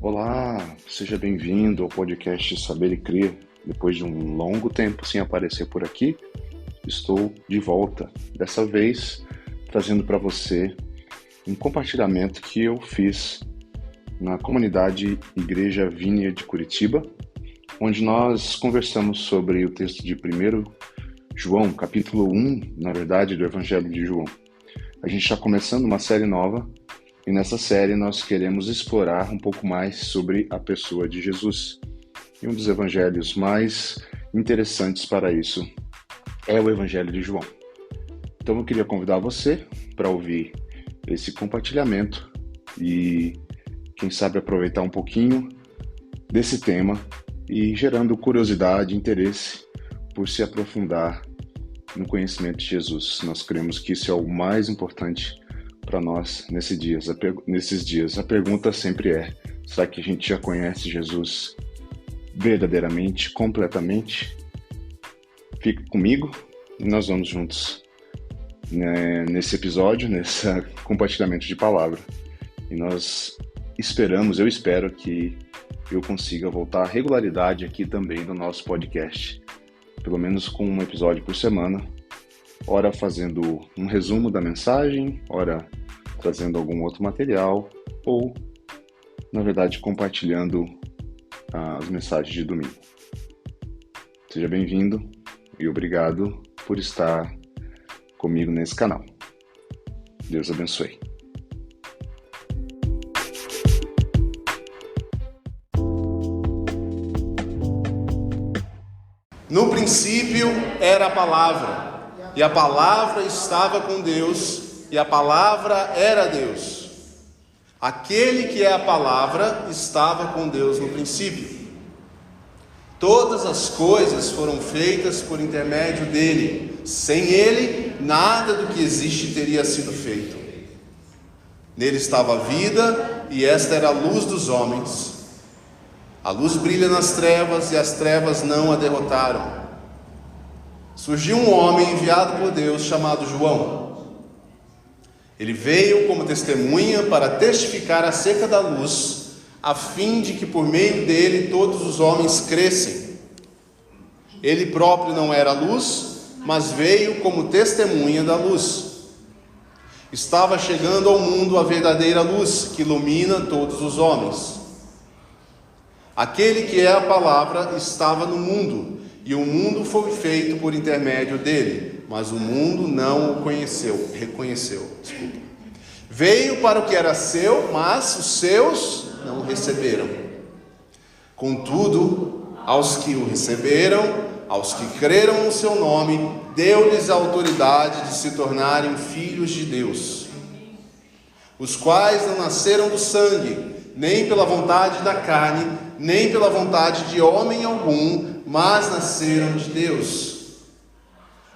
Olá, seja bem-vindo ao podcast Saber e Crer. Depois de um longo tempo sem aparecer por aqui, estou de volta. Dessa vez, trazendo para você um compartilhamento que eu fiz na comunidade Igreja Vinha de Curitiba, onde nós conversamos sobre o texto de 1 João, capítulo 1, na verdade, do Evangelho de João. A gente está começando uma série nova, e nessa série nós queremos explorar um pouco mais sobre a pessoa de Jesus. E um dos evangelhos mais interessantes para isso é o Evangelho de João. Então eu queria convidar você para ouvir esse compartilhamento e, quem sabe, aproveitar um pouquinho desse tema e gerando curiosidade e interesse por se aprofundar no conhecimento de Jesus. Nós cremos que isso é o mais importante para nós nesses dias. A pergunta sempre é: será que a gente já conhece Jesus verdadeiramente, completamente? Fique comigo e nós vamos juntos nesse episódio, nesse compartilhamento de palavra. E eu espero que eu consiga voltar à regularidade aqui também no nosso podcast, pelo menos com um episódio por semana, ora fazendo um resumo da mensagem, ora trazendo algum outro material, ou, na verdade, compartilhando as mensagens de domingo. Seja bem-vindo e obrigado por estar comigo nesse canal. Deus abençoe. No princípio era a palavra, e a palavra estava com Deus, e a palavra era Deus. Aquele que é a palavra estava com Deus no princípio. Todas as coisas foram feitas por intermédio dele. Sem ele, nada do que existe teria sido feito. Nele estava a vida, e esta era a luz dos homens. A luz brilha nas trevas, e as trevas não a derrotaram. Surgiu um homem enviado por Deus chamado João. Ele veio como testemunha para testificar acerca da luz, a fim de que por meio dele todos os homens crescem. Ele próprio não era a luz, mas veio como testemunha da luz. Estava chegando ao mundo a verdadeira luz, que ilumina todos os homens. Aquele que é a palavra estava no mundo, e o mundo foi feito por intermédio dele, mas o mundo não o reconheceu. Veio para o que era seu, mas os seus não o receberam. Contudo, aos que o receberam, aos que creram no seu nome, deu-lhes a autoridade de se tornarem filhos de Deus, os quais não nasceram do sangue, nem pela vontade da carne, nem pela vontade de homem algum, mas nasceram de Deus.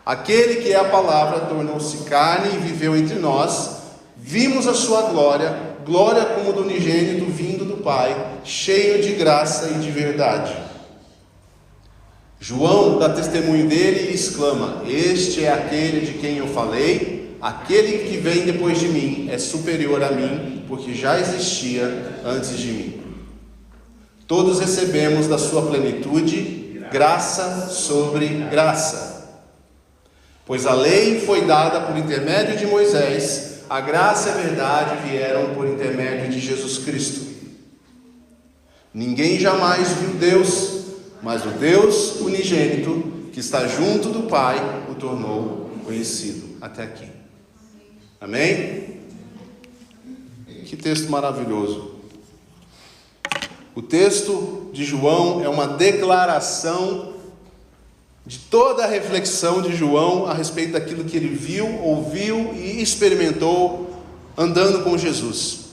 Aquele que é a palavra tornou-se carne e viveu entre nós. Vimos a sua glória, glória como do unigênito vindo do Pai, cheio de graça e de verdade. João dá testemunho dele e exclama: este é aquele de quem eu falei, aquele que vem depois de mim é superior a mim, porque já existia antes de mim. Todos recebemos da sua plenitude graça sobre graça. Pois a lei foi dada por intermédio de Moisés, a graça e a verdade vieram por intermédio de Jesus Cristo. Ninguém jamais viu Deus, mas o Deus unigênito, que está junto do Pai, o tornou conhecido. Até aqui. Amém? Que texto maravilhoso. O texto de João é uma declaração de toda a reflexão de João a respeito daquilo que ele viu, ouviu e experimentou andando com Jesus.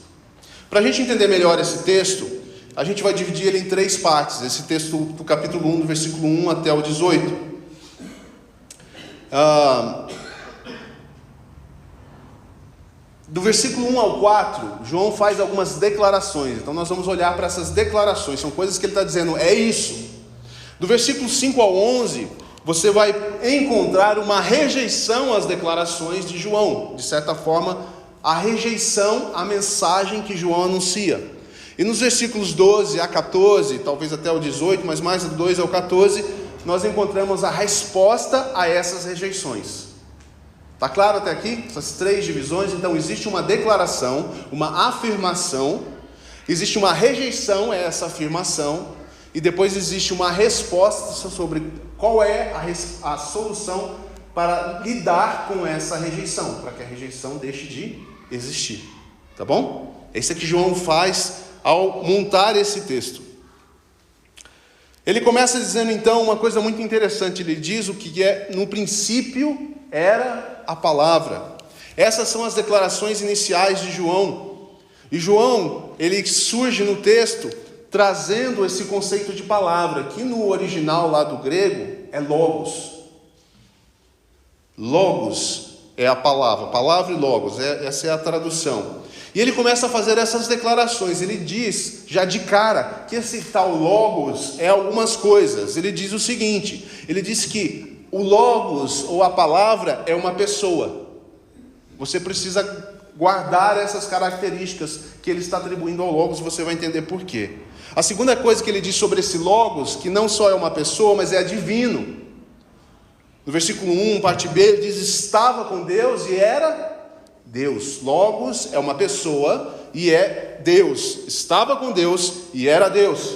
Para a gente entender melhor esse texto, a gente vai dividir ele em 3 partes. Esse texto do capítulo 1, do versículo 1 até o 18. Do versículo 1 ao 4, João faz algumas declarações. Então nós vamos olhar para essas declarações. São coisas que ele está dizendo, é isso. Do versículo 5 ao 11, você vai encontrar uma rejeição às declarações de João. De certa forma, a rejeição à mensagem que João anuncia. E nos versículos 12 a 14, talvez até o 18, mas mais do 2 ao 14, nós encontramos a resposta a essas rejeições. Está claro até aqui? Essas três divisões. Então existe uma declaração, uma afirmação, existe uma rejeição a essa afirmação, e depois existe uma resposta sobre qual é a solução para lidar com essa rejeição, para que a rejeição deixe de existir. Tá bom? É isso que João faz ao montar esse texto. Ele começa dizendo então uma coisa muito interessante. Ele diz o que é: no princípio era a palavra. Essas são as declarações iniciais de João. E João, ele surge no texto trazendo esse conceito de palavra, que no original lá do grego é logos. Logos é a palavra e logos, essa é a tradução. E ele começa a fazer essas declarações. Ele diz, já de cara, que esse tal logos é algumas coisas. Ele diz o seguinte: ele diz que o logos, ou a palavra, é uma pessoa. Você precisa guardar essas características que ele está atribuindo ao logos, você vai entender por quê. A segunda coisa que ele diz sobre esse logos, que não só é uma pessoa, mas é divino. No versículo 1, parte B, ele diz: estava com Deus e era Deus. Logos é uma pessoa e é Deus. Estava com Deus e era Deus.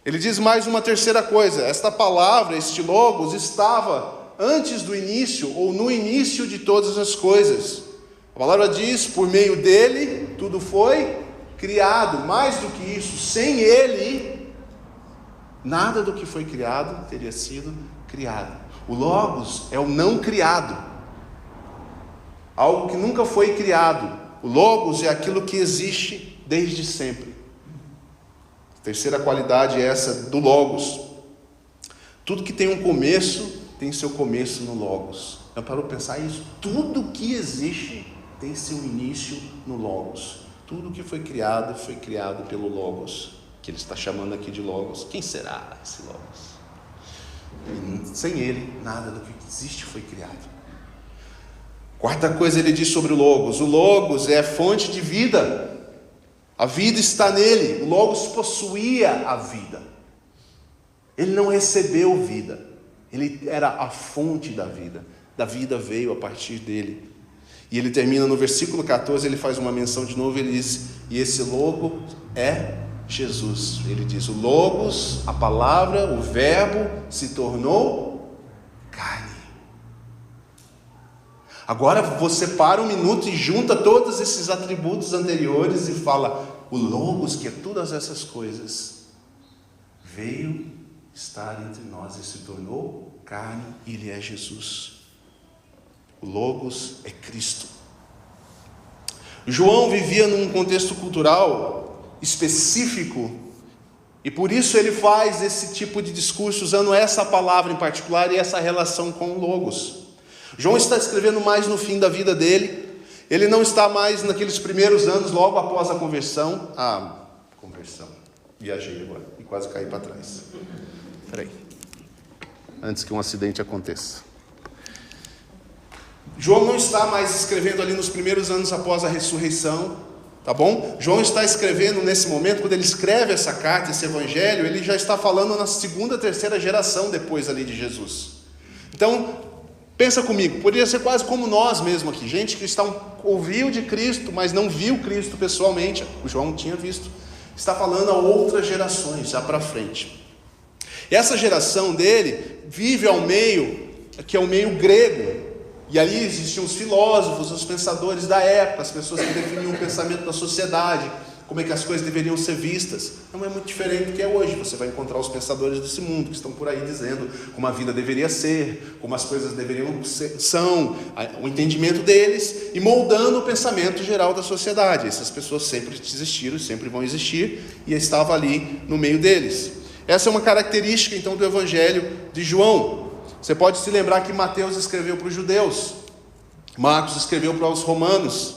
Ele diz mais uma terceira coisa: esta palavra, este logos, estava antes do início, ou no início de todas as coisas. A palavra diz: por meio dele tudo foi criado. Mais do que isso, sem ele, nada do que foi criado teria sido criado. O logos é o não criado, algo que nunca foi criado. O logos é aquilo que existe desde sempre. A terceira qualidade é essa do logos. Tudo que tem um começo tem seu começo no logos. Já parou para pensar isso? Tudo que existe tem seu início no logos. Tudo que foi criado pelo logos, que ele está chamando aqui de logos. Quem será esse logos? E sem ele, nada do que existe foi criado. Quarta coisa ele diz sobre o logos: o logos é fonte de vida. A vida está nele. O logos possuía a vida. Ele não recebeu vida, ele era a fonte da vida. Da vida veio a partir dele. E ele termina no versículo 14, ele faz uma menção de novo, ele diz: e esse logo é Jesus. Ele diz: o logos, a palavra, o verbo se tornou carne. Agora você para um minuto e junta todos esses atributos anteriores e fala: o logos, que é todas essas coisas, veio estar entre nós e se tornou carne, e ele é Jesus. O logos é Cristo. João vivia num contexto cultural específico, e por isso ele faz esse tipo de discurso usando essa palavra em particular e essa relação com o logos. João está escrevendo mais no fim da vida dele. Ele não está mais naqueles primeiros anos, logo após a conversão. Viajei agora e quase caí para trás. Espera aí, antes que um acidente aconteça. João não está mais escrevendo ali nos primeiros anos após a ressurreição, tá bom? João está escrevendo nesse momento, quando ele escreve essa carta, esse evangelho, ele já está falando na segunda, terceira geração depois ali de Jesus. Então, pensa comigo, poderia ser quase como nós mesmo aqui, gente que ouviu de Cristo, mas não viu Cristo pessoalmente. O João tinha visto. Está falando a outras gerações, já para frente. E essa geração dele vive ao meio, que é o meio grego. E ali existiam os filósofos, os pensadores da época, as pessoas que definiam o pensamento da sociedade, como é que as coisas deveriam ser vistas. Não é muito diferente do que é hoje. Você vai encontrar os pensadores desse mundo, que estão por aí dizendo como a vida deveria ser, como as coisas deveriam ser, o entendimento deles, e moldando o pensamento geral da sociedade. Essas pessoas sempre existiram, sempre vão existir, e eu estava ali no meio deles. Essa é uma característica, então, do Evangelho de João. Você pode se lembrar que Mateus escreveu para os judeus, Marcos escreveu para os romanos.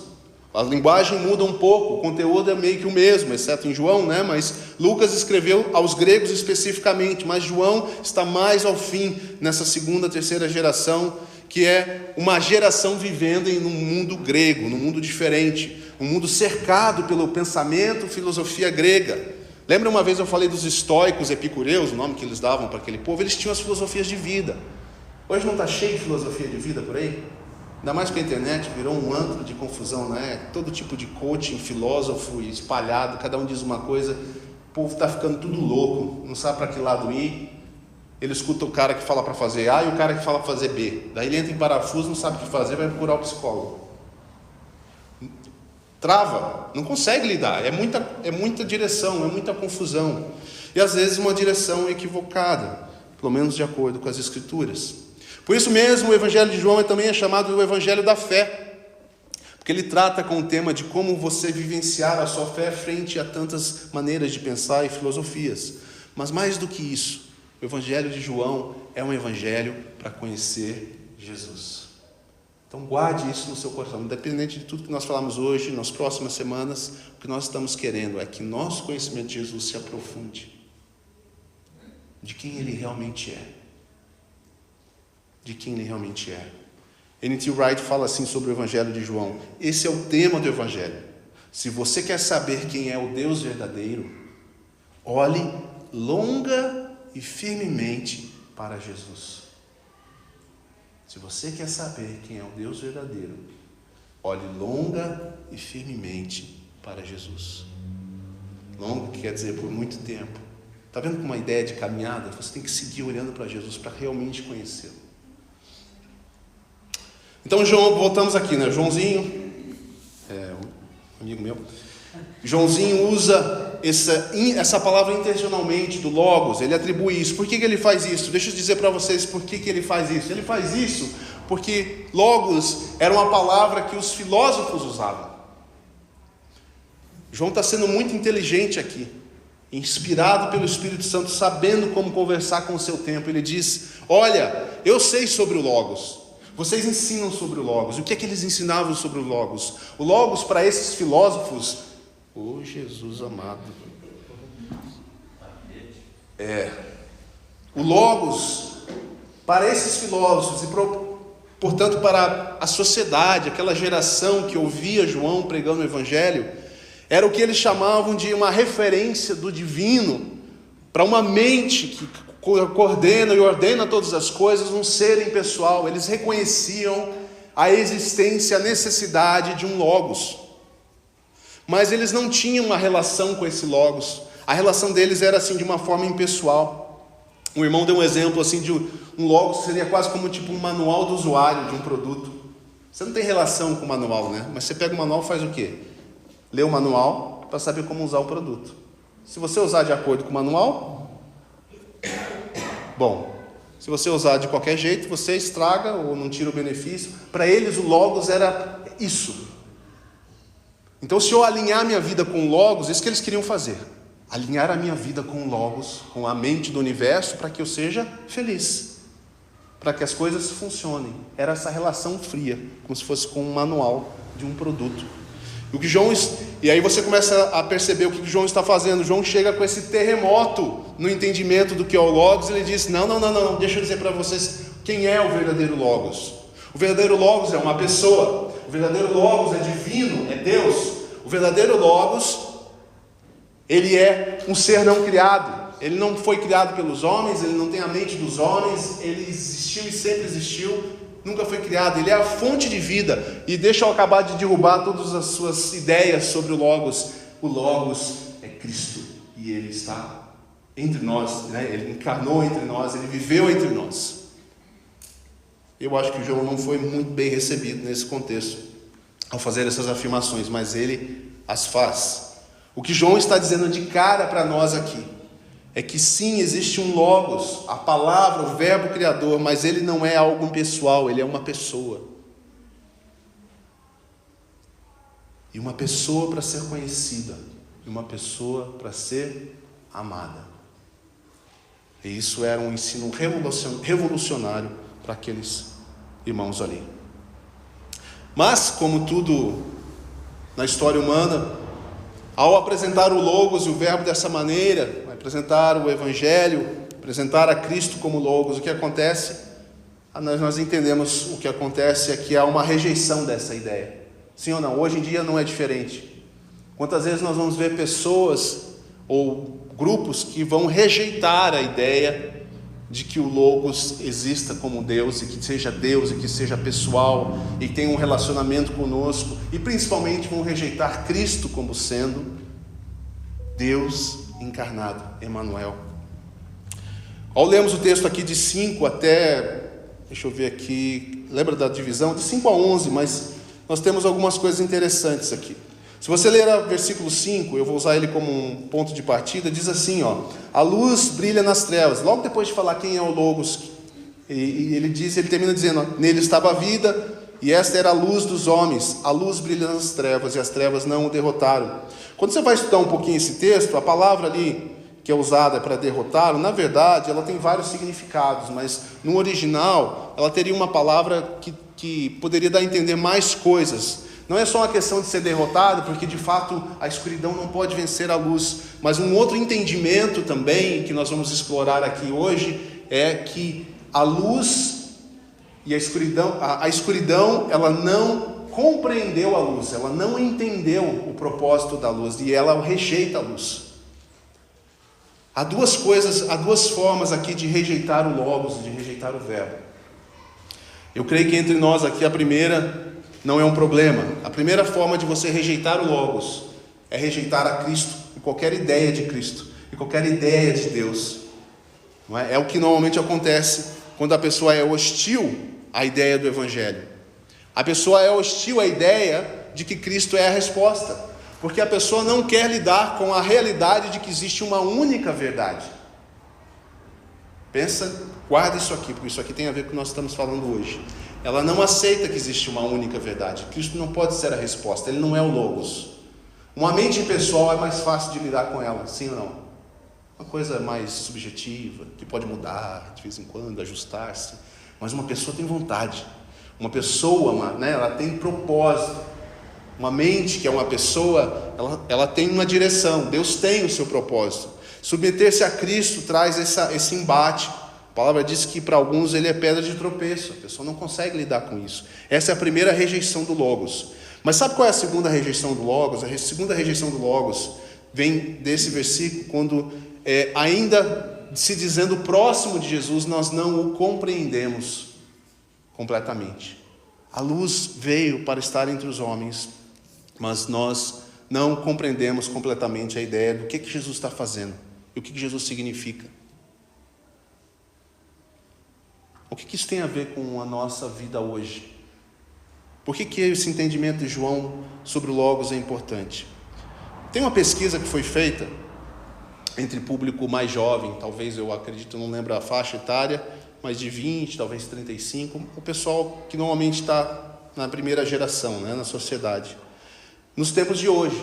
A linguagem muda um pouco, o conteúdo é meio que o mesmo, exceto em João, né? Mas Lucas escreveu aos gregos especificamente, mas João está mais ao fim, nessa segunda, terceira geração, que é uma geração vivendo em um mundo grego, num mundo diferente, um mundo cercado pelo pensamento, filosofia grega. Lembra uma vez eu falei dos estoicos, epicureus, o nome que eles davam para aquele povo? Eles tinham as filosofias de vida. Hoje não está cheio de filosofia de vida por aí? Ainda mais que a internet virou um antro de confusão, né? Todo tipo de coaching, filósofo espalhado, cada um diz uma coisa. O povo está ficando tudo louco, não sabe para que lado ir. Ele escuta o cara que fala para fazer A e o cara que fala para fazer B. Daí ele entra em parafuso, não sabe o que fazer, vai procurar o psicólogo. Trava, não consegue lidar, é muita direção, é muita confusão. E às vezes uma direção equivocada, pelo menos de acordo com as Escrituras. Por isso mesmo o Evangelho de João também é chamado o Evangelho da Fé, porque ele trata com o tema de como você vivenciar a sua fé frente a tantas maneiras de pensar e filosofias. Mas mais do que isso, o Evangelho de João é um evangelho para conhecer Jesus. Então guarde isso no seu coração, independente de tudo que nós falamos hoje, nas próximas semanas, o que nós estamos querendo é que nosso conhecimento de Jesus se aprofunde, de quem Ele realmente é. De quem Ele realmente é. N.T. Wright fala assim sobre o Evangelho de João: esse é o tema do Evangelho. Se você quer saber quem é o Deus verdadeiro, olhe longa e firmemente para Jesus. Se você quer saber quem é o Deus verdadeiro, olhe longa e firmemente para Jesus. Longa quer dizer por muito tempo. Está vendo como uma ideia de caminhada? Você tem que seguir olhando para Jesus para realmente conhecê-lo. Então, João, voltamos aqui, né? Joãozinho, um amigo meu, Joãozinho usa essa palavra intencionalmente, do logos, ele atribui isso. Por que ele faz isso? Deixa eu dizer para vocês por que ele faz isso. Ele faz isso porque logos era uma palavra que os filósofos usavam. João está sendo muito inteligente aqui, inspirado pelo Espírito Santo, sabendo como conversar com o seu tempo. Ele diz: olha, eu sei sobre o logos, vocês ensinam sobre o logos. E o que é que eles ensinavam sobre o logos? O logos, para esses filósofos, Jesus amado, o logos, para esses filósofos e portanto para a sociedade, aquela geração que ouvia João pregando o Evangelho, era o que eles chamavam de uma referência do divino para uma mente que coordena e ordena todas as coisas, um ser impessoal. Eles reconheciam a existência, a necessidade de um logos, mas eles não tinham uma relação com esse logos. A relação deles era assim, de uma forma impessoal. Um irmão deu um exemplo assim de um logos, seria quase como tipo um manual do usuário de um produto. Você não tem relação com o manual, né? Mas você pega o manual e faz o quê? Lê o manual para saber como usar o produto. Se você usar de acordo com o manual, bom. Se você usar de qualquer jeito, você estraga ou não tira o benefício. Para eles o logos era isso. Então, se eu alinhar minha vida com o logos, isso que eles queriam fazer. Alinhar a minha vida com o logos, com a mente do universo, para que eu seja feliz, para que as coisas funcionem. Era essa relação fria, como se fosse com um manual de um produto. E aí você começa a perceber o que João está fazendo. João chega com esse terremoto no entendimento do que é o logos. Ele diz: não, deixa eu dizer para vocês quem é o verdadeiro logos. O verdadeiro logos é uma pessoa. O verdadeiro logos é divino, é Deus. O verdadeiro logos, ele é um ser não criado. Ele não foi criado pelos homens, ele não tem a mente dos homens, ele existiu e sempre existiu, nunca foi criado. Ele é a fonte de vida. E deixa eu acabar de derrubar todas as suas ideias sobre o logos. O logos é Cristo, e ele está entre nós, né? Ele encarnou entre nós, ele viveu entre nós. Eu acho que João não foi muito bem recebido nesse contexto ao fazer essas afirmações, mas ele as faz. O que João está dizendo de cara para nós aqui é que sim, existe um logos, a palavra, o verbo criador, mas ele não é algo pessoal, ele é uma pessoa. E uma pessoa para ser conhecida, e uma pessoa para ser amada. E isso era um ensino revolucionário para aqueles irmãos ali. Mas, como tudo na história humana, ao apresentar o logos e o verbo dessa maneira, apresentar o Evangelho, apresentar a Cristo como logos, o que acontece? nós entendemos o que acontece é que há uma rejeição dessa ideia. Sim ou não? Hoje em dia não é diferente. Quantas vezes nós vamos ver pessoas ou grupos que vão rejeitar a ideia de que o Logos exista como Deus e que seja pessoal e tenha um relacionamento conosco, e principalmente vão rejeitar Cristo como sendo Deus encarnado, Emmanuel. Ao lermos o texto aqui de 5 até, deixa eu ver aqui, lembra da divisão? De 5 a 11, mas nós temos algumas coisas interessantes aqui. Se você ler o versículo 5, eu vou usar ele como um ponto de partida, diz assim, a luz brilha nas trevas. Logo depois de falar quem é o Logos, ele termina dizendo, nele estava a vida, e esta era a luz dos homens. A luz brilha nas trevas, e as trevas não o derrotaram. Quando você vai estudar um pouquinho esse texto, a palavra ali que é usada para derrotá-lo, na verdade, ela tem vários significados, mas no original, ela teria uma palavra que poderia dar a entender mais coisas. Não é só uma questão de ser derrotado, porque de fato a escuridão não pode vencer a luz, mas um outro entendimento também, que nós vamos explorar aqui hoje, é que a luz e a escuridão, ela não compreendeu a luz, ela não entendeu o propósito da luz, e ela rejeita a luz. Há duas formas aqui de rejeitar o Logos, de rejeitar o Verbo. Eu creio que entre nós aqui a primeira não é um problema. A primeira forma de você rejeitar o Logos é rejeitar a Cristo e qualquer ideia de Cristo e qualquer ideia de Deus. Não é? É o que normalmente acontece quando a pessoa é hostil à ideia do Evangelho. A pessoa é hostil à ideia de que Cristo é a resposta, porque a pessoa não quer lidar com a realidade de que existe uma única verdade. Guarda isso aqui, porque isso aqui tem a ver com o que nós estamos falando hoje. Ela não aceita que existe uma única verdade. Cristo não pode ser a resposta, ele não é o Logos. Uma mente pessoal é mais fácil de lidar com ela, sim ou não? Uma coisa mais subjetiva, que pode mudar de vez em quando, ajustar-se. Mas uma pessoa tem vontade. Uma pessoa, ela tem propósito. Uma mente que é uma pessoa, ela tem uma direção. Deus tem o seu propósito. Submeter-se a Cristo traz esse embate. A palavra diz que para alguns ele é pedra de tropeço. A pessoa não consegue lidar com isso. Essa é a primeira rejeição do Logos. Mas sabe qual é a segunda rejeição do Logos? A segunda rejeição do Logos vem desse versículo, quando ainda se dizendo próximo de Jesus, nós não o compreendemos completamente. A luz veio para estar entre os homens, mas nós não compreendemos completamente a ideia do que Jesus está fazendo e o que Jesus significa. O que isso tem a ver com a nossa vida hoje? Por que esse entendimento de João sobre o Logos é importante? Tem uma pesquisa que foi feita entre público mais jovem, talvez, eu acredito, não lembro a faixa etária, mas de 20, talvez 35, o pessoal que normalmente está na primeira geração, na sociedade, nos tempos de hoje.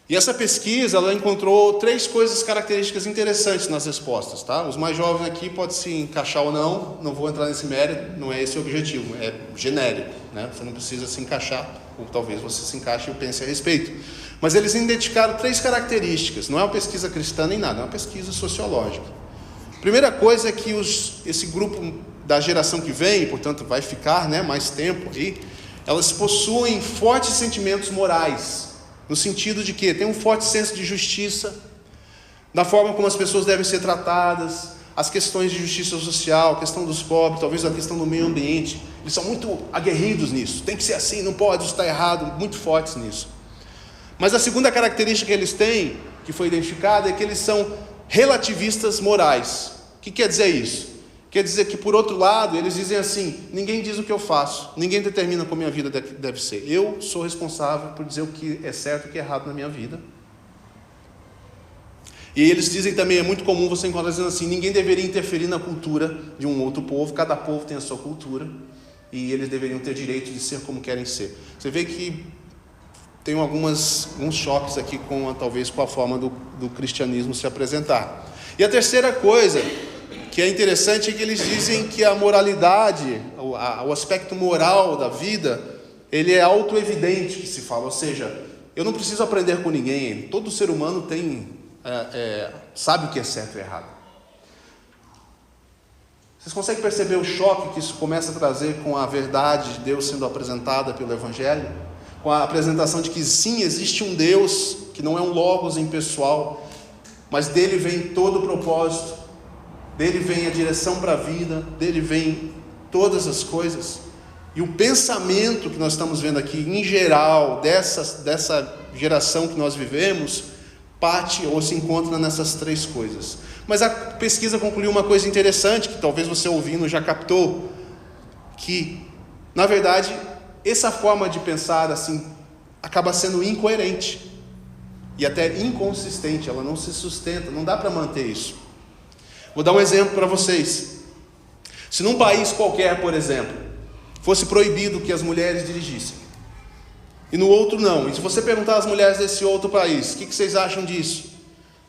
E essa pesquisa, ela encontrou 3 características interessantes nas respostas, tá? Os mais jovens aqui podem se encaixar ou não vou entrar nesse mérito, não é esse o objetivo, é genérico, né? Você não precisa se encaixar, ou talvez você se encaixe e pense a respeito. Mas eles identificaram 3 características, não é uma pesquisa cristã nem nada, é uma pesquisa sociológica. Primeira coisa é que esse grupo da geração que vem, portanto vai ficar mais tempo aí, elas possuem fortes sentimentos morais, no sentido de que tem um forte senso de justiça, da forma como as pessoas devem ser tratadas, as questões de justiça social, a questão dos pobres, talvez a questão do meio ambiente. Eles são muito aguerridos nisso, tem que ser assim, não pode, isso está errado, muito fortes nisso. Mas a segunda característica que eles têm, que foi identificada, é que eles são relativistas morais. O que quer dizer isso? Quer dizer que, por outro lado, eles dizem assim: ninguém diz o que eu faço, ninguém determina como a minha vida deve ser. Eu sou responsável por dizer o que é certo e o que é errado na minha vida. E eles dizem também, é muito comum você encontrar dizendo assim: ninguém deveria interferir na cultura de um outro povo, cada povo tem a sua cultura, e eles deveriam ter direito de ser como querem ser. Você vê que tem alguns choques aqui talvez com a forma do cristianismo se apresentar. E a terceira coisa que é interessante é que eles dizem que a moralidade, o aspecto moral da vida, ele é autoevidente, que se fala, ou seja, eu não preciso aprender com ninguém, todo ser humano sabe o que é certo e errado. Vocês conseguem perceber o choque que isso começa a trazer com a verdade de Deus sendo apresentada pelo Evangelho? Com a apresentação de que sim, existe um Deus, que não é um logos impessoal, mas dele vem todo o propósito, dele vem a direção para a vida, dele vem todas as coisas. E o pensamento que nós estamos vendo aqui, em geral, dessa geração que nós vivemos, parte ou se encontra nessas três coisas. Mas a pesquisa concluiu uma coisa interessante, que talvez você ouvindo já captou, que, na verdade, essa forma de pensar assim, acaba sendo incoerente, e até inconsistente, ela não se sustenta, não dá para manter isso. Vou dar um exemplo para vocês. Se num país qualquer, por exemplo, fosse proibido que as mulheres dirigissem, e no outro não, e se você perguntar às mulheres desse outro país, o que vocês acham disso?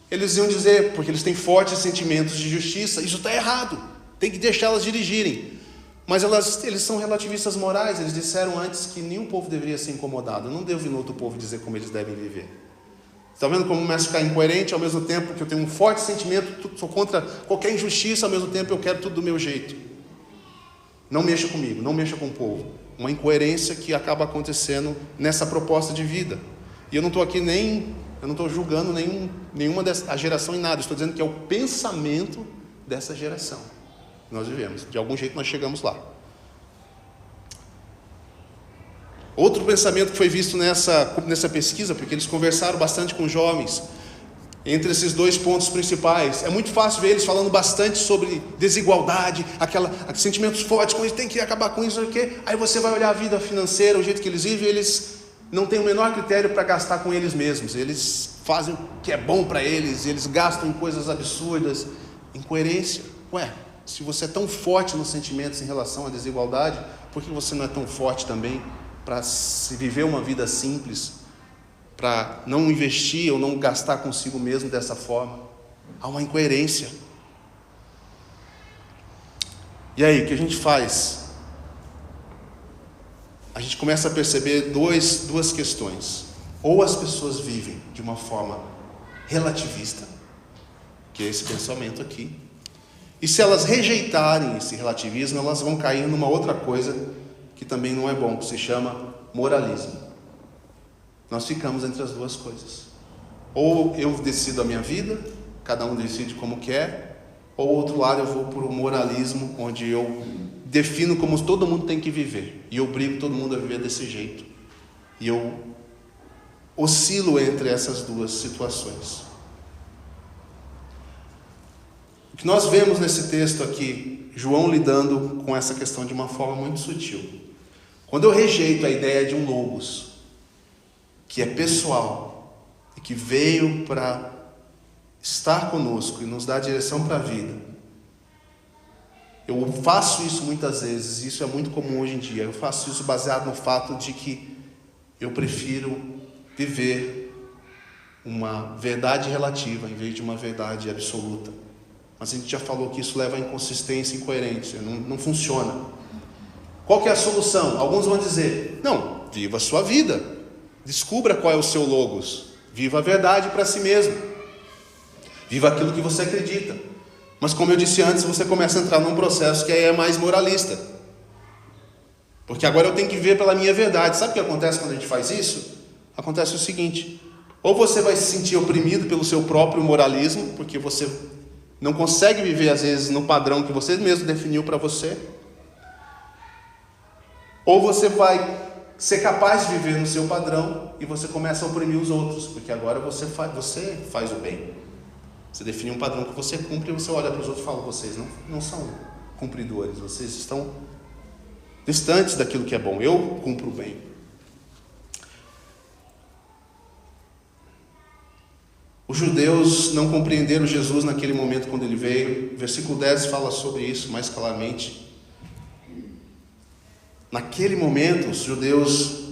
Eles iam dizer, porque eles têm fortes sentimentos de justiça, isso está errado, tem que deixá-las dirigirem. Mas eles são relativistas morais, eles disseram antes que nenhum povo deveria ser incomodado, eu não devo ir no outro povo dizer como eles devem viver. Está vendo como começa a ficar incoerente? Ao mesmo tempo que eu tenho um forte sentimento, sou contra qualquer injustiça, ao mesmo tempo eu quero tudo do meu jeito. Não mexa comigo, não mexa com o povo. Uma incoerência que acaba acontecendo nessa proposta de vida. E eu não estou aqui eu não estou julgando nenhuma dessa geração em nada, estou dizendo que é o pensamento dessa geração que nós vivemos. De algum jeito nós chegamos lá. Outro pensamento que foi visto nessa pesquisa, porque eles conversaram bastante com jovens, entre esses dois pontos principais, é muito fácil ver eles falando bastante sobre desigualdade, aqueles sentimentos fortes, com isso tem que acabar com isso, aí você vai olhar a vida financeira, o jeito que eles vivem, eles não têm o menor critério para gastar com eles mesmos, eles fazem o que é bom para eles, eles gastam em coisas absurdas, incoerência. Se você é tão forte nos sentimentos em relação à desigualdade, por que você não é tão forte também para se viver uma vida simples, para não investir ou não gastar consigo mesmo dessa forma? Há uma incoerência. E aí, o que a gente faz? A gente começa a perceber duas questões. Ou as pessoas vivem de uma forma relativista, que é esse pensamento aqui, e se elas rejeitarem esse relativismo, elas vão cair numa outra coisa que também não é bom, que se chama moralismo. Nós ficamos entre as duas coisas. Ou eu decido a minha vida, cada um decide como quer, ou outro lado eu vou para o moralismo, onde eu defino como todo mundo tem que viver, e eu obrigo todo mundo a viver desse jeito. E eu oscilo entre essas duas situações. O que nós vemos nesse texto aqui, João lidando com essa questão de uma forma muito sutil. Quando eu rejeito a ideia de um logos, que é pessoal, e que veio para estar conosco e nos dar direção para a vida, eu faço isso muitas vezes, isso é muito comum hoje em dia, eu faço isso baseado no fato de que eu prefiro viver uma verdade relativa em vez de uma verdade absoluta. Mas a gente já falou que isso leva a inconsistência e incoerência, não funciona. Qual que é a solução? Alguns vão dizer, não, viva a sua vida, descubra qual é o seu logos, viva a verdade para si mesmo, viva aquilo que você acredita. Mas como eu disse antes, você começa a entrar num processo que aí é mais moralista, porque agora eu tenho que viver pela minha verdade. Sabe o que acontece quando a gente faz isso? Acontece o seguinte: ou você vai se sentir oprimido pelo seu próprio moralismo, porque você não consegue viver às vezes no padrão que você mesmo definiu para você, ou você vai ser capaz de viver no seu padrão e você começa a oprimir os outros, porque agora você faz o bem. Você define um padrão que você cumpre e você olha para os outros e fala, vocês não são cumpridores, vocês estão distantes daquilo que é bom, eu cumpro o bem. Os judeus não compreenderam Jesus naquele momento quando ele veio. O versículo 10 fala sobre isso mais claramente. Naquele momento, os judeus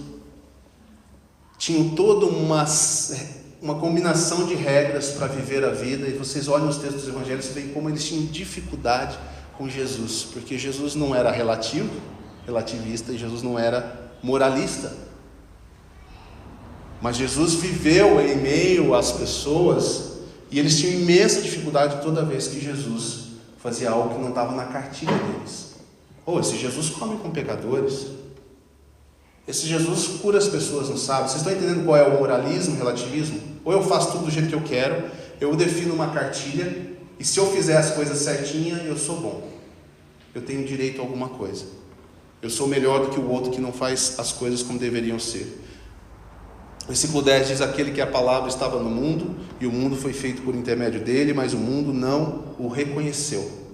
tinham toda uma combinação de regras para viver a vida, e vocês olham os textos dos evangelhos e veem como eles tinham dificuldade com Jesus, porque Jesus não era relativista, e Jesus não era moralista, mas Jesus viveu em meio às pessoas, e eles tinham imensa dificuldade toda vez que Jesus fazia algo que não estava na cartilha deles. Esse Jesus come com pecadores. Esse Jesus cura as pessoas no sábado. Vocês estão entendendo qual é o moralismo, o relativismo? Ou eu faço tudo do jeito que eu quero, eu defino uma cartilha, e se eu fizer as coisas certinhas, eu sou bom. Eu tenho direito a alguma coisa. Eu sou melhor do que o outro que não faz as coisas como deveriam ser. Versículo 10 diz: aquele que a palavra estava no mundo, e o mundo foi feito por intermédio dele, mas o mundo não o reconheceu.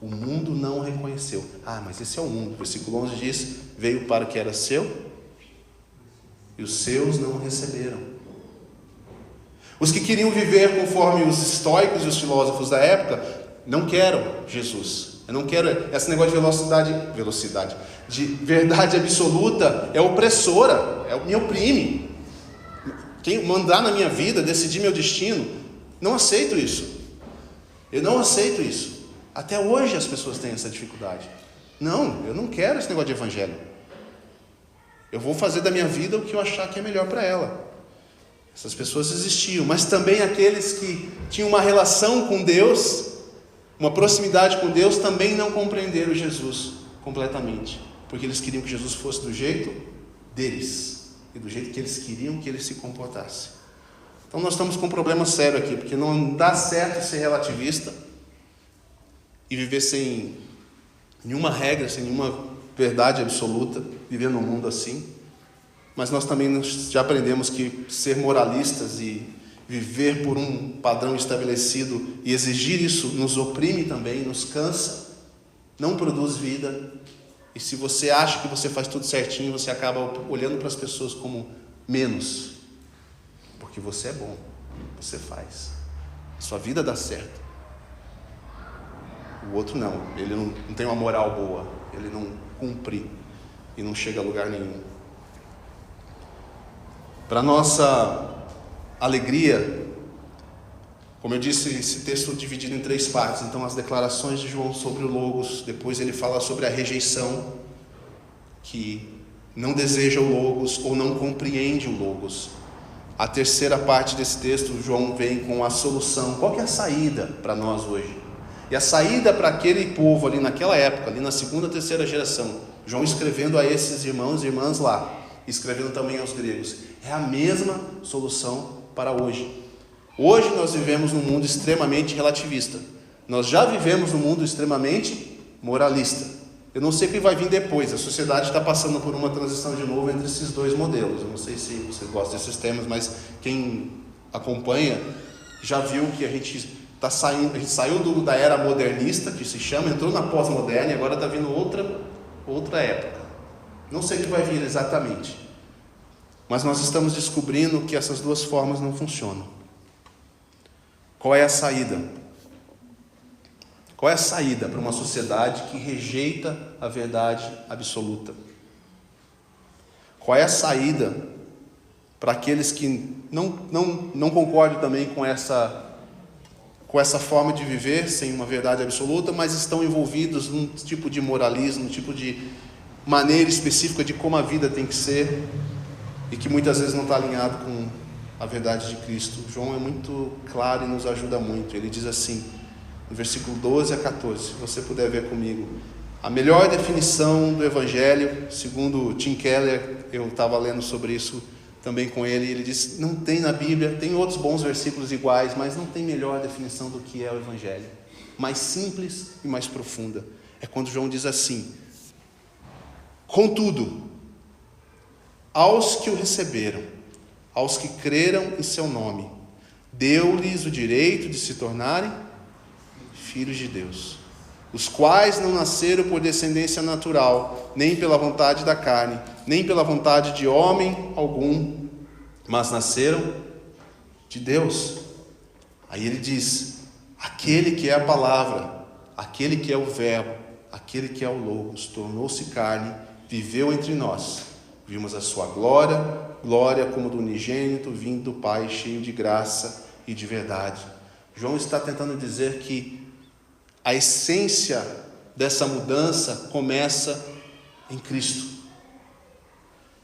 O mundo não o reconheceu. Mas esse é o mundo. Versículo 11 diz: veio para o que era seu, e os seus não o receberam. Os que queriam viver conforme os estoicos e os filósofos da época, não quero Jesus. Eu não quero esse negócio de velocidade, de verdade absoluta, é opressora, me oprime. Quem mandar na minha vida, decidir meu destino, não aceito isso. Eu não aceito isso. Até hoje as pessoas têm essa dificuldade. Não, eu não quero esse negócio de evangelho. Eu vou fazer da minha vida o que eu achar que é melhor para ela. Essas pessoas existiam, mas também aqueles que tinham uma relação com Deus, uma proximidade com Deus, também não compreenderam Jesus completamente, porque eles queriam que Jesus fosse do jeito deles, e do jeito que eles queriam que ele se comportasse. Então nós estamos com um problema sério aqui, porque não dá certo ser relativista e viver sem nenhuma regra, sem nenhuma verdade absoluta, viver num mundo assim. Mas nós também já aprendemos que ser moralistas e viver por um padrão estabelecido e exigir isso nos oprime também, nos cansa, não produz vida. E se você acha que você faz tudo certinho, você acaba olhando para as pessoas como menos, porque você é bom, você faz, sua vida dá certo. O outro não, ele não tem uma moral boa, ele não cumpre e não chega a lugar nenhum. Para nossa alegria, como eu disse, esse texto é dividido em 3 partes. Então, as declarações de João sobre o Logos, depois ele fala sobre a rejeição, que não deseja o Logos ou não compreende o Logos. A terceira parte desse texto, João vem com a solução. Qual que é a saída para nós hoje? E a saída para aquele povo ali naquela época, ali na 2ª, 3ª geração, João escrevendo a esses irmãos e irmãs lá, escrevendo também aos gregos, é a mesma solução para hoje. Hoje nós vivemos num mundo extremamente relativista. Nós já vivemos num mundo extremamente moralista. Eu não sei o que vai vir depois. A sociedade está passando por uma transição de novo entre esses 2 modelos. Eu não sei se vocês gostam desses temas, mas quem acompanha já viu que a gente saiu da era modernista, que se chama, entrou na pós-moderna e agora está vindo outra época. Não sei o que vai vir exatamente, mas nós estamos descobrindo que essas 2 formas não funcionam. Qual é a saída? Qual é a saída para uma sociedade que rejeita a verdade absoluta? Qual é a saída para aqueles que não concordam também com essa forma de viver sem uma verdade absoluta, mas estão envolvidos num tipo de moralismo, num tipo de maneira específica de como a vida tem que ser, e que muitas vezes não está alinhado com a verdade de Cristo? João é muito claro e nos ajuda muito. Ele diz assim, no versículo 12 a 14, se você puder ver comigo, a melhor definição do Evangelho, segundo Tim Keller, eu estava lendo sobre isso também com ele, e ele diz, não tem na Bíblia, tem outros bons versículos iguais, mas não tem melhor definição do que é o Evangelho, mais simples e mais profunda. É quando João diz assim: contudo, aos que o receberam, aos que creram em seu nome, deu-lhes o direito de se tornarem filhos de Deus, os quais não nasceram por descendência natural, nem pela vontade da carne, nem pela vontade de homem algum, mas nasceram de Deus. Aí ele diz, aquele que é a palavra, aquele que é o verbo, aquele que é o Logos, tornou-se carne, viveu entre nós. Vimos a sua glória, glória como do unigênito, vindo do Pai, cheio de graça e de verdade. João está tentando dizer que a essência dessa mudança começa em Cristo.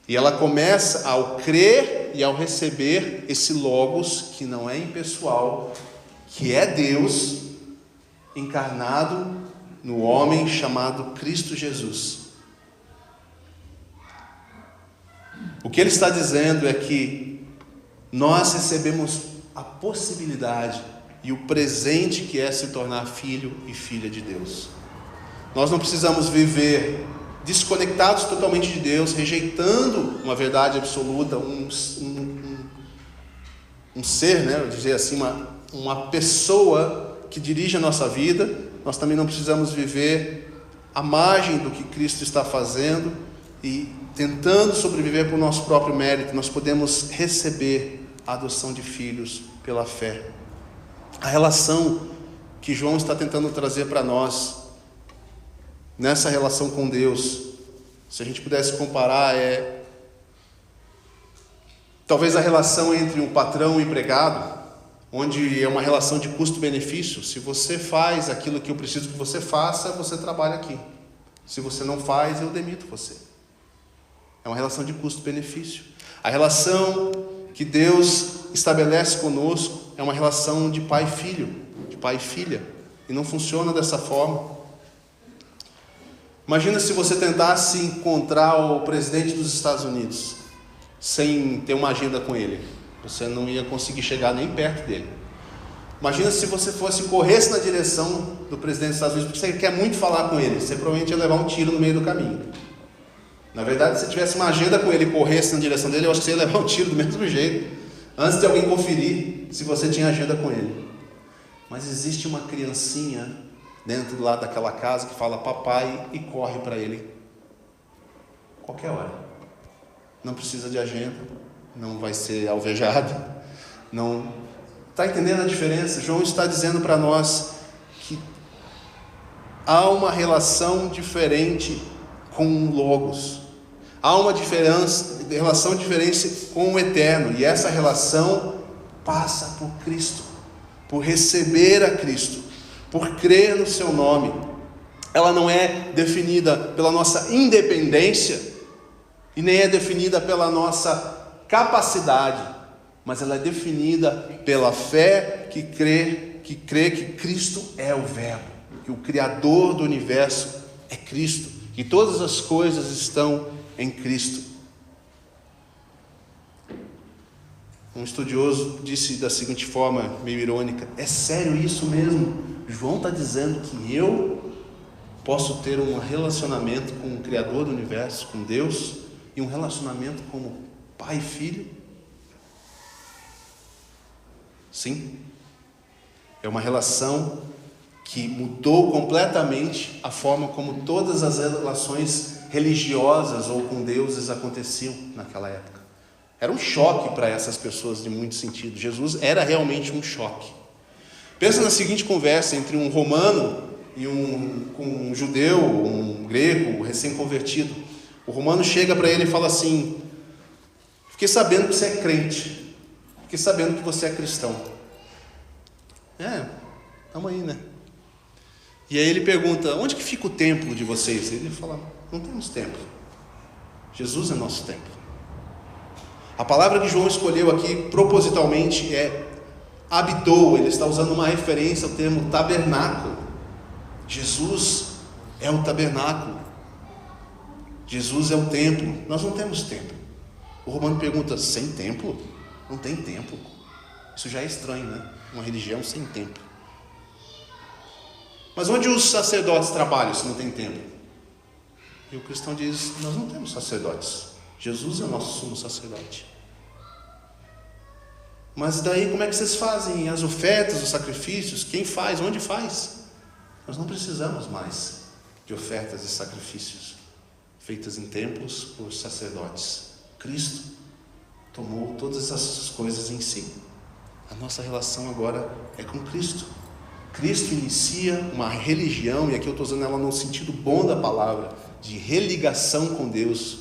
E ela começa ao crer e ao receber esse Logos, que não é impessoal, que é Deus, encarnado no homem chamado Cristo Jesus. O que ele está dizendo é que nós recebemos a possibilidade e o presente que é se tornar filho e filha de Deus. Nós não precisamos viver desconectados totalmente de Deus, rejeitando uma verdade absoluta, um ser, né, eu dizer assim, uma pessoa que dirige a nossa vida. Nós também não precisamos viver à margem do que Cristo está fazendo e tentando sobreviver por nosso próprio mérito. Nós podemos receber a adoção de filhos pela fé. A relação que João está tentando trazer para nós, nessa relação com Deus, se a gente pudesse comparar, talvez a relação entre um patrão e um empregado, onde é uma relação de custo-benefício. Se você faz aquilo que eu preciso que você faça, você trabalha aqui. Se você não faz, eu demito você. É uma relação de custo-benefício. A relação que Deus estabelece conosco é uma relação de pai e filho, de pai e filha, e não funciona dessa forma. Imagina se você tentasse encontrar o presidente dos Estados Unidos sem ter uma agenda com ele. Você não ia conseguir chegar nem perto dele. Imagina se você corresse na direção do presidente dos Estados Unidos, porque você quer muito falar com ele. Você provavelmente ia levar um tiro no meio do caminho. Na verdade, se você tivesse uma agenda com ele e corresse na direção dele, eu acho que você ia levar um tiro do mesmo jeito, antes de alguém conferir se você tinha agenda com ele. Mas existe uma criancinha dentro lá daquela casa que fala papai e corre para ele qualquer hora. Não precisa de agenda, não vai ser alvejado, não. Está entendendo a diferença? João está dizendo para nós que há uma relação diferente com o Logos, há uma relação diferente com o Eterno, e essa relação passa por Cristo, por receber a Cristo, por crer no seu nome. Ela não é definida pela nossa independência e nem é definida pela nossa capacidade, mas ela é definida pela fé que crê que Cristo é o Verbo, que o Criador do universo é Cristo, que todas as coisas estão em Cristo. Um estudioso disse da seguinte forma, meio irônica: é sério isso mesmo? João está dizendo que eu posso ter um relacionamento com o Criador do universo, com Deus, e um relacionamento como pai e filho? Sim, é uma relação que mudou completamente a forma como todas as relações religiosas ou com deuses aconteciam naquela época. Era um choque para essas pessoas de muito sentido. Jesus era realmente um choque. Pensa na seguinte conversa entre um romano e um judeu, um grego recém-convertido. O romano chega para ele e fala assim: fiquei sabendo que você é crente. Fiquei sabendo que você é cristão. Estamos aí, né? E aí ele pergunta: onde que fica o templo de vocês? Ele fala: não temos templo. Jesus é nosso templo. A palavra que João escolheu aqui propositalmente é habitou. Ele está usando uma referência ao termo tabernáculo. Jesus é o tabernáculo. Jesus é o templo. Nós não temos templo. O romano pergunta: sem templo? Não tem templo. Isso já é estranho, né? Uma religião sem templo. Mas onde os sacerdotes trabalham se não tem templo? E o cristão diz: nós não temos sacerdotes. Jesus é o nosso sumo sacerdote. Mas daí como é que vocês fazem as ofertas, os sacrifícios? Quem faz? Onde faz? Nós não precisamos mais de ofertas e sacrifícios feitas em templos por sacerdotes. Cristo tomou todas essas coisas em si. A nossa relação agora é com Cristo. Cristo inicia uma religião, e aqui eu estou usando ela no sentido bom da palavra, de religação com Deus.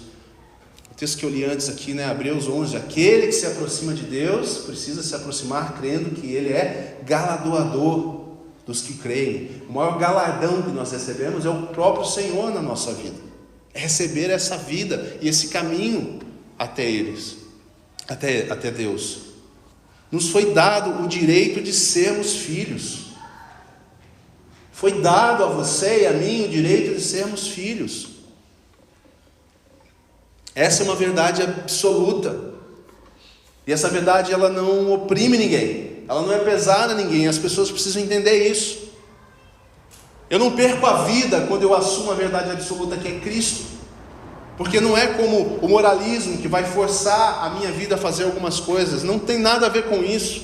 O texto que eu li antes aqui, né, Hebreus 11, aquele que se aproxima de Deus precisa se aproximar crendo que Ele é galardoador dos que creem. O maior galardão que nós recebemos é o próprio Senhor na nossa vida, é receber essa vida e esse caminho até eles, até Deus. Nos foi dado o direito de sermos filhos. Foi dado a você e a mim o direito de sermos filhos. Essa é uma verdade absoluta. E essa verdade, ela não oprime ninguém. Ela não é pesada a ninguém. As pessoas precisam entender isso. Eu não perco a vida quando eu assumo a verdade absoluta que é Cristo. Porque não é como o moralismo que vai forçar a minha vida a fazer algumas coisas. Não tem nada a ver com isso.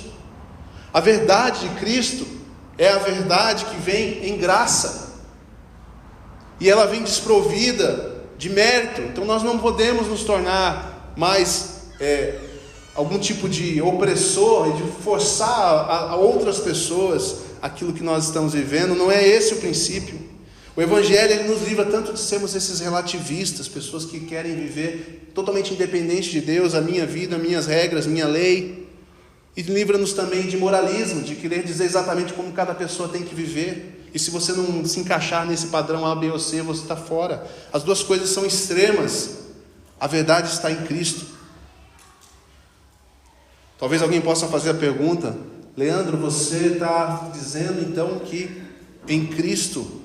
A verdade de Cristo é a verdade que vem em graça. E ela vem desprovida de mérito. Então nós não podemos nos tornar mais algum tipo de opressor e de forçar a outras pessoas aquilo que nós estamos vivendo. Não é esse o princípio. O Evangelho, ele nos livra tanto de sermos esses relativistas, pessoas que querem viver totalmente independente de Deus, a minha vida, minhas regras, minha lei. E livra-nos também de moralismo, de querer dizer exatamente como cada pessoa tem que viver. E se você não se encaixar nesse padrão A, B ou C, você está fora. As duas coisas são extremas. A verdade está em Cristo. Talvez alguém possa fazer a pergunta: Leandro, você está dizendo então que em Cristo,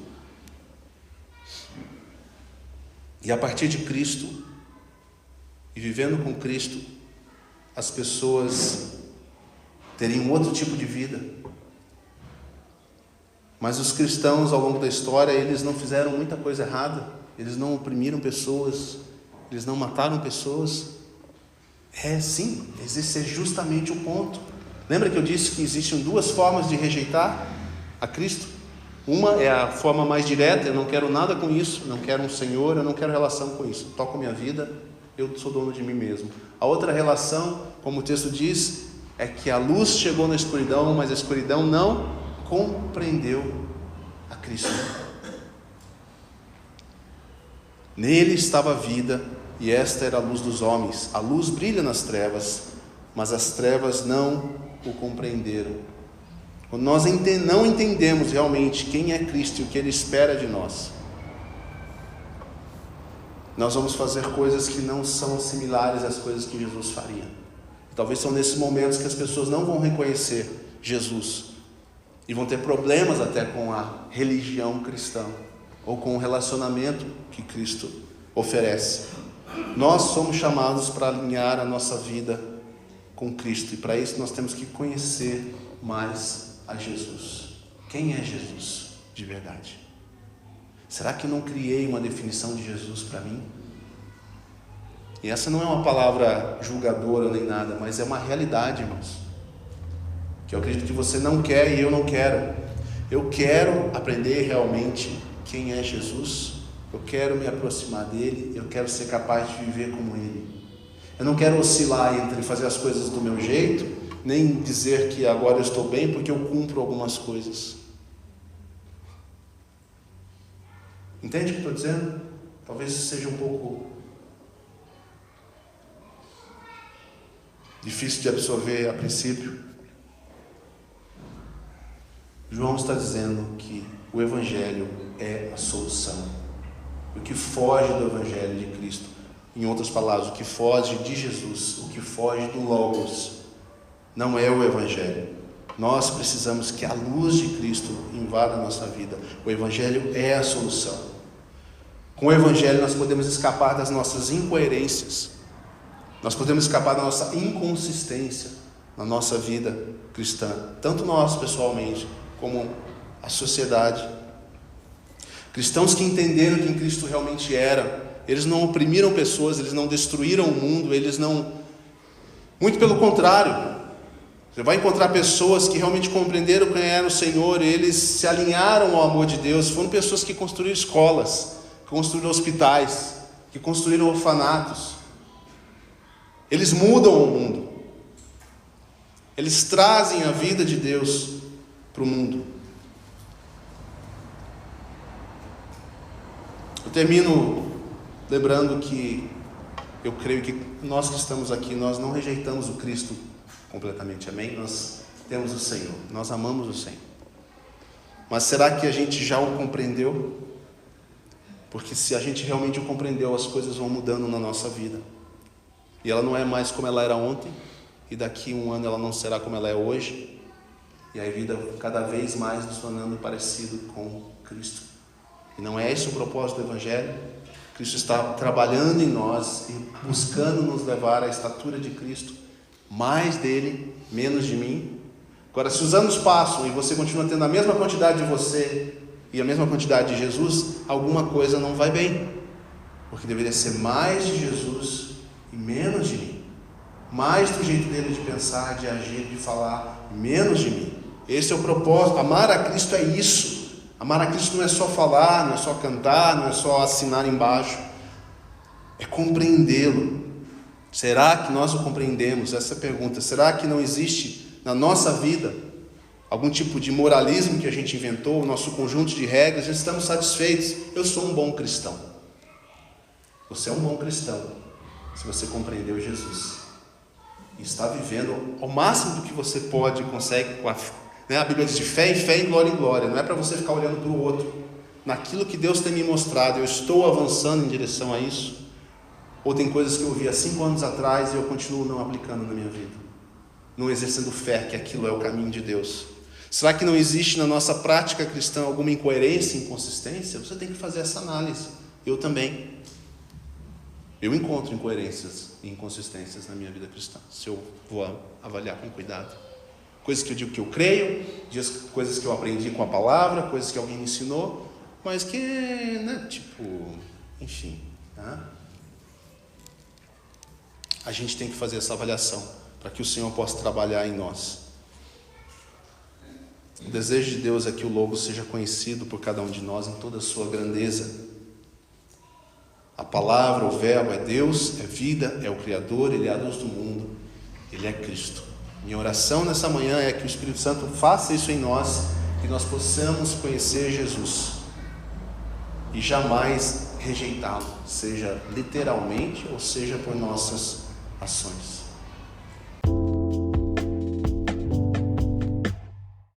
e a partir de Cristo, e vivendo com Cristo, as pessoas teriam outro tipo de vida? Mas os cristãos, ao longo da história, eles não fizeram muita coisa errada. Eles não oprimiram pessoas, eles não mataram pessoas. Sim, esse é justamente o ponto. Lembra que eu disse que existem duas formas de rejeitar a Cristo? Uma é a forma mais direta: eu não quero nada com isso, não quero um Senhor, eu não quero relação com isso, toco minha vida, eu sou dono de mim mesmo. A outra relação, como o texto diz, é que a luz chegou na escuridão, mas a escuridão não compreendeu a Cristo. Nele estava a vida, e esta era a luz dos homens. A luz brilha nas trevas, mas as trevas não o compreenderam. Quando nós não entendemos realmente quem é Cristo e o que Ele espera de nós, nós vamos fazer coisas que não são similares às coisas que Jesus faria. E talvez são nesses momentos que as pessoas não vão reconhecer Jesus e vão ter problemas até com a religião cristã ou com o relacionamento que Cristo oferece. Nós somos chamados para alinhar a nossa vida com Cristo, e para isso nós temos que conhecer mais a Jesus. Quem é Jesus de verdade? Será que eu não criei uma definição de Jesus para mim? E essa não é uma palavra julgadora nem nada, mas é uma realidade, irmãos, que eu acredito que você não quer e eu não quero. Eu quero aprender realmente quem é Jesus. Eu quero me aproximar dele, eu quero ser capaz de viver como ele. Eu não quero oscilar entre fazer as coisas do meu jeito, nem dizer que agora eu estou bem porque eu cumpro algumas coisas. Entende o que eu estou dizendo? Talvez isso seja um pouco difícil de absorver a princípio. João está dizendo que o Evangelho é a solução. O que foge do Evangelho de Cristo, em outras palavras, o que foge de Jesus, o que foge do Logos, não é o Evangelho. Nós precisamos que a luz de Cristo invada a nossa vida. O Evangelho é a solução. Com o Evangelho nós podemos escapar das nossas incoerências. Nós podemos escapar da nossa inconsistência na nossa vida cristã. Tanto nós pessoalmente, como a sociedade. Cristãos que entenderam quem Cristo realmente era. Eles não oprimiram pessoas, eles não destruíram o mundo, eles não... Muito pelo contrário. Você vai encontrar pessoas que realmente compreenderam quem era o Senhor, eles se alinharam ao amor de Deus. Foram pessoas que construíram escolas, que construíram hospitais, que construíram orfanatos. Eles mudam o mundo. Eles trazem a vida de Deus para o mundo. Eu termino lembrando que eu creio que nós que estamos aqui, nós não rejeitamos o Cristo completamente, amém? Nós temos o Senhor, nós amamos o Senhor. Mas será que a gente já o compreendeu? Porque se a gente realmente o compreendeu, as coisas vão mudando na nossa vida. E ela não é mais como ela era ontem, e daqui a um ano ela não será como ela é hoje. e a vida cada vez mais nos tornando parecido com Cristo. E não é esse o propósito do Evangelho? Cristo está trabalhando em nós e buscando nos levar à estatura de Cristo, mais dele, menos de mim. Agora, se os anos passam e você continua tendo a mesma quantidade de você e a mesma quantidade de Jesus, alguma coisa não vai bem, porque deveria ser mais de Jesus e menos de mim, mais do jeito dele de pensar, de agir, de falar, menos de mim. Esse é o propósito. Amar a Cristo é isso. Amar a Cristo não é só falar, não é só cantar, não é só assinar embaixo, é compreendê-lo. Será que nós o compreendemos? Essa é a pergunta. Será que não existe na nossa vida algum tipo de moralismo que a gente inventou, o nosso conjunto de regras, já estamos satisfeitos? Eu sou um bom cristão. Você é um bom cristão se você compreendeu Jesus e está vivendo ao máximo do que você pode e consegue com a Bíblia diz de fé em fé, em glória. Não é para você ficar olhando para o outro. Naquilo que Deus tem me mostrado, eu estou avançando em direção a isso? Ou tem coisas que eu ouvi há 5 anos atrás e eu continuo não aplicando na minha vida, não exercendo fé que aquilo é o caminho de Deus? Será que não existe na nossa prática cristã alguma incoerência, inconsistência? Você tem que fazer essa análise. Eu também. Eu encontro incoerências e inconsistências na minha vida cristã, se eu vou avaliar com cuidado. Coisas que eu digo que eu creio, coisas que eu aprendi com a palavra, coisas que alguém me ensinou, mas que, enfim, a gente tem que fazer essa avaliação para que o Senhor possa trabalhar em nós. O desejo de Deus é que o Logo seja conhecido por cada um de nós em toda a sua grandeza. A palavra, o verbo é Deus, é vida, é o Criador, Ele é a luz do mundo, Ele é Cristo. Minha oração nessa manhã é que o Espírito Santo faça isso em nós, que nós possamos conhecer Jesus e jamais rejeitá-lo, seja literalmente ou seja por nossas ações.